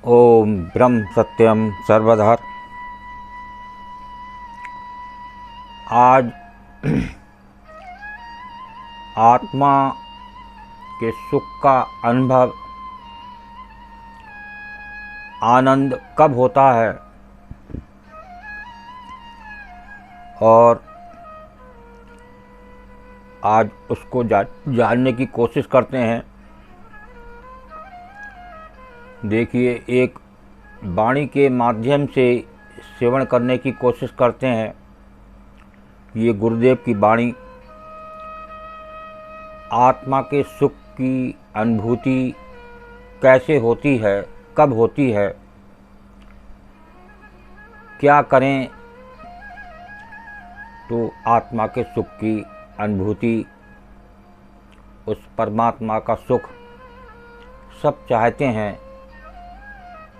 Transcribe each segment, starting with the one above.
ओम ब्रह्म सत्यम सर्वधा। आज आत्मा के सुख का अनुभव आनंद कब होता है और आज उसको जानने की कोशिश करते हैं। देखिए, एक वाणी के माध्यम से सेवन करने की कोशिश करते हैं। ये गुरुदेव की वाणी आत्मा के सुख की अनुभूति कैसे होती है, कब होती है, क्या करें तो आत्मा के सुख की अनुभूति, उस परमात्मा का सुख सब चाहते हैं,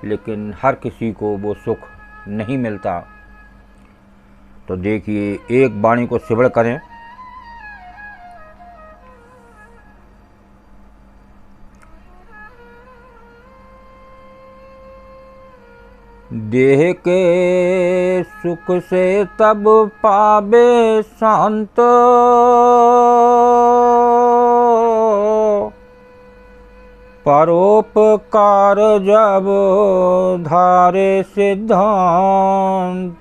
लेकिन हर किसी को वो सुख नहीं मिलता। तो देखिए, एक वाणी को श्रवण करें। देह के सुख से तब पावे शांत, परोपकार जब धारे सिद्धांत।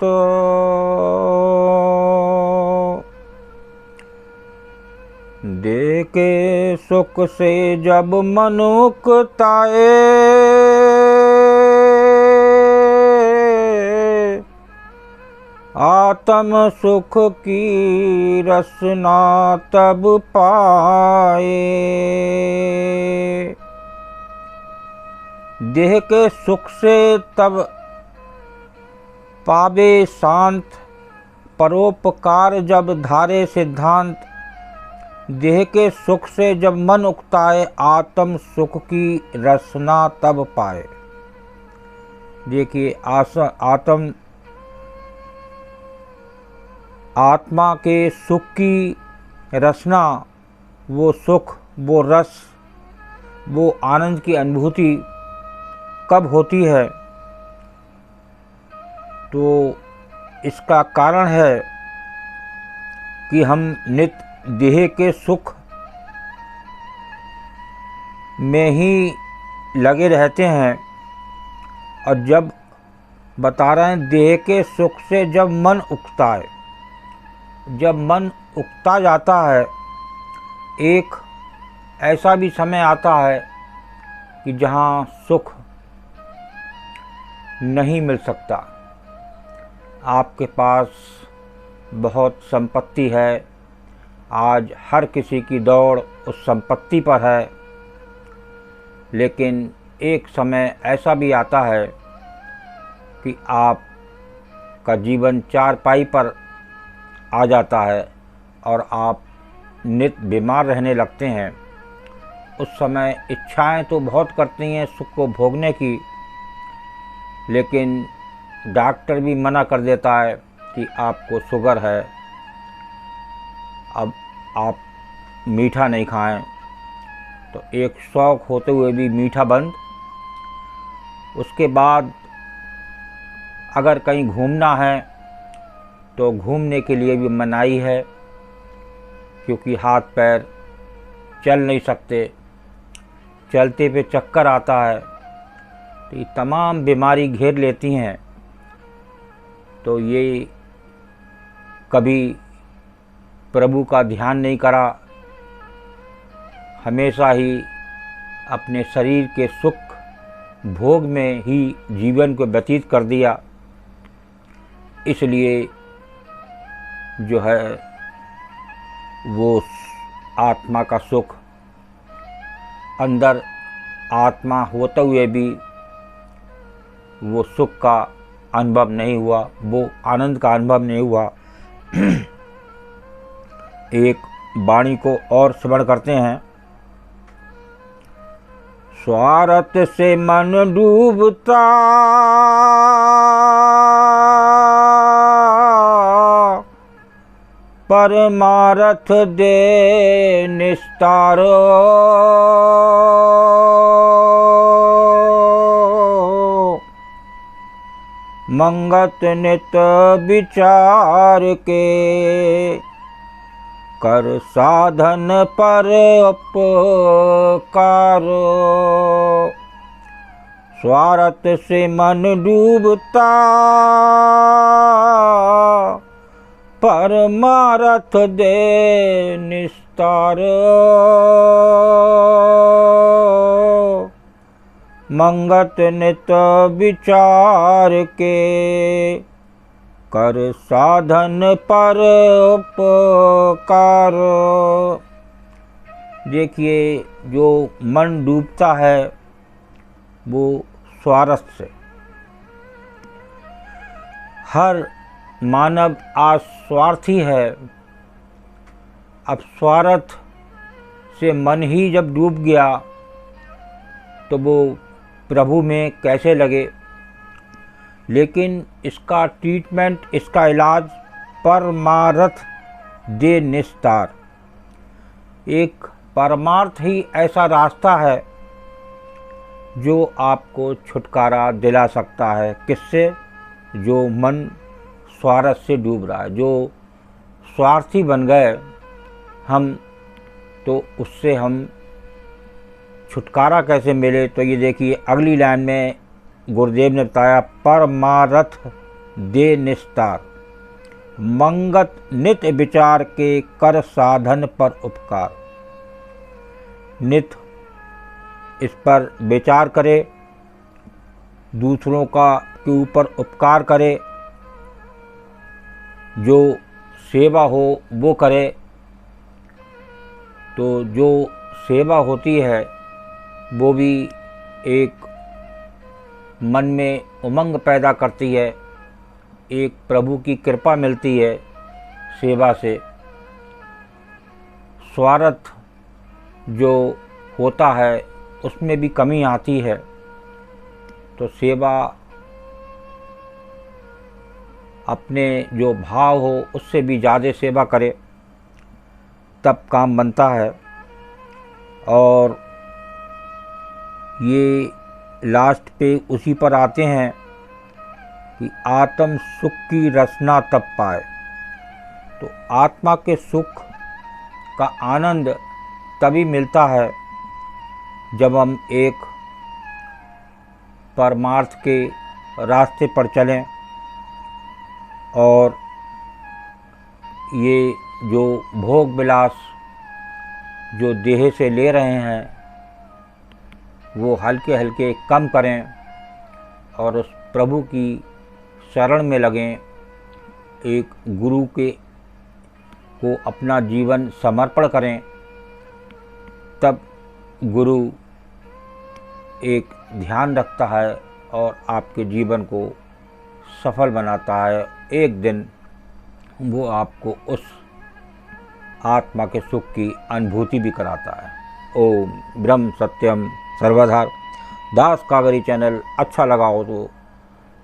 देह के सुख से जब मनुक्ताए, आत्म सुख की रसना तब पाए। देह के सुख से तब पावे शांत, परोपकार जब धारे सिद्धांत। देह के सुख से जब मन उकताए, आत्म सुख की रसना तब पाए। देखिए, आत्मा के सुख की रसना, वो सुख, वो रस, वो आनंद की अनुभूति कब होती है? तो इसका कारण है कि हम नित्य देह के सुख में ही लगे रहते हैं। और जब बता रहे हैं, देह के सुख से जब मन उकता है, जब मन उकता जाता है, एक ऐसा भी समय आता है कि जहाँ सुख नहीं मिल सकता। आपके पास बहुत संपत्ति है, आज हर किसी की दौड़ उस संपत्ति पर है, लेकिन एक समय ऐसा भी आता है कि आपका जीवन चारपाई पर आ जाता है और आप नित्य बीमार रहने लगते हैं। उस समय इच्छाएं तो बहुत करती हैं सुख को भोगने की, लेकिन डॉक्टर भी मना कर देता है कि आपको शुगर है, अब आप मीठा नहीं खाएं। तो एक शौक़ होते हुए भी मीठा बंद। उसके बाद अगर कहीं घूमना है तो घूमने के लिए भी मनाही है, क्योंकि हाथ पैर चल नहीं सकते, चलते पे चक्कर आता है, तो ये तमाम बीमारी घेर लेती हैं। तो ये कभी प्रभु का ध्यान नहीं करा, हमेशा ही अपने शरीर के सुख भोग में ही जीवन को व्यतीत कर दिया। इसलिए जो है वो आत्मा का सुख, अंदर आत्मा होते हुए भी वो सुख का अनुभव नहीं हुआ, वो आनंद का अनुभव नहीं हुआ। एक वाणी को और स्मरण करते हैं। स्वार्थ से मन डूबता, परमार्थ दे निस्तारो। मंगत नित विचार के, कर साधन पर उपकार। स्वार्थ से मन डूबता, परमार्थ दे निस्तार। मंगत नित विचार के, कर साधन पर उपकार। देखिए, जो मन डूबता है वो स्वार्थ से। हर मानव आज स्वार्थी है। अब स्वार्थ से मन ही जब डूब गया तो वो प्रभु में कैसे लगे। लेकिन इसका ट्रीटमेंट, इसका इलाज परमार्थ दे निस्तार। एक परमार्थ ही ऐसा रास्ता है जो आपको छुटकारा दिला सकता है। किससे? जो मन स्वार्थ से डूब रहा है, जो स्वार्थी बन गए हम, तो उससे हम छुटकारा कैसे मिले। तो ये देखिए, अगली लाइन में गुरुदेव ने बताया, परमार्थ दे निस्तार, मंगत नित विचार के, कर साधन पर उपकार। नित इस पर विचार करे, दूसरों का के ऊपर उपकार करे, जो सेवा हो वो करे। तो जो सेवा होती है वो भी एक मन में उमंग पैदा करती है, एक प्रभु की कृपा मिलती है सेवा से। स्वार्थ जो होता है उसमें भी कमी आती है। तो सेवा अपने जो भाव हो उससे भी ज़्यादा सेवा करे, तब काम बनता है। और ये लास्ट पे उसी पर आते हैं कि आत्म सुख की रसना तब पाए। तो आत्मा के सुख का आनंद तभी मिलता है जब हम एक परमार्थ के रास्ते पर चलें। और ये जो भोग विलास जो देह से ले रहे हैं वो हल्के हल्के कम करें और उस प्रभु की शरण में लगें। एक गुरु के को अपना जीवन समर्पण करें, तब गुरु एक ध्यान रखता है और आपके जीवन को सफल बनाता है। एक दिन वो आपको उस आत्मा के सुख की अनुभूति भी कराता है। ओम ब्रह्म सत्यम सर्वधा। दास कागरी चैनल अच्छा लगा हो तो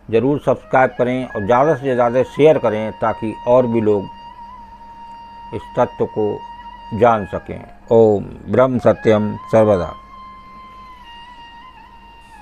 ज़रूर सब्सक्राइब करें और ज़्यादा से ज़्यादा शेयर करें, ताकि और भी लोग इस तत्व को जान सकें। ओम ब्रह्म सत्यम सर्वधा।